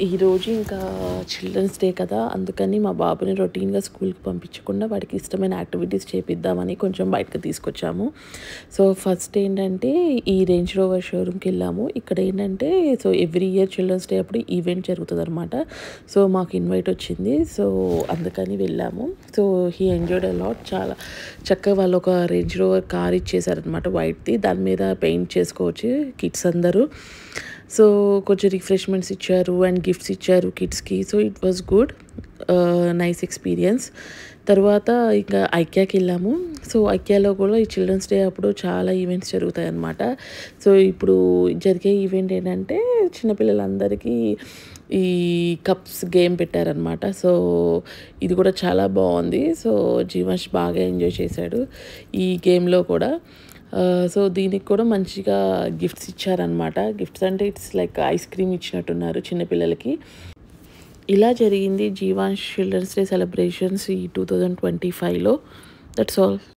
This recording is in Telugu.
ఈరోజు ఇంకా చిల్డ్రన్స్ డే కదా! అందుకని మా బాబుని రొటీన్‌గా స్కూల్‌కి పంపించకుండా వాడికి ఇష్టమైన యాక్టివిటీస్ చేపిద్దామని కొంచెం బయటకి తీసుకొచ్చాము. సో, ఫస్ట్ ఏంటంటే ఈ రేంజ్ రోవర్ షోరూమ్‌కెళ్ళాము. ఇక్కడ ఏంటంటే ఎవ్రీ ఇయర్ చిల్డ్రన్స్ డే అప్పుడు ఈవెంట్ జరుగుతదనమాట. సో, మాకు ఇన్వైట్ వచ్చింది. సో, అందుకని వెళ్ళాము. So, he enjoyed a lot. చాలా చక్కగా వాళ్ళు ఒక రేంజ్ రోవర్ కార్ ఇచ్చేసారనమాట వైట్‌ది. దాని మీద పెయింట్ చేసుకోవచ్చు కిడ్స్ అందరూ. సో, కొంచెం రిఫ్రెష్మెంట్స్ ఇచ్చారు అండ్ గిఫ్ట్స్ ఇచ్చారు కిడ్స్‌కి. So, it was good. Nice experience. తర్వాత ఇంకా ఐకియాకెళ్ళాము. సో, ఐకియాలో కూడా ఈ చిల్డ్రన్స్ డే అప్పుడు చాలా ఈవెంట్స్ జరుగుతాయన్నమాట. సో, ఇప్పుడు జరిగే ఈవెంట్ ఏంటంటే చిన్నపిల్లలందరికీ ఈ కప్స్ గేమ్ పెట్టారనమాట. సో, ఇది కూడా చాలా బావుంది. సో, జీవాష్ బాగా ఎంజాయ్ చేశాడు ఈ గేమ్‌లో కూడా. సో, దీనికి కూడా మంచిగా గిఫ్ట్స్ ఇచ్చారనమాట. గిఫ్ట్స్ అంటే ఇట్స్ లైక్ ఐస్ క్రీమ్ ఇచ్చినట్టున్నారు చిన్నపిల్లలకి. ఇలా జరిగింది జీవాన్ష్ చిల్డ్రన్స్ డే సెలబ్రేషన్స్ ఈ 2025లో. That's all.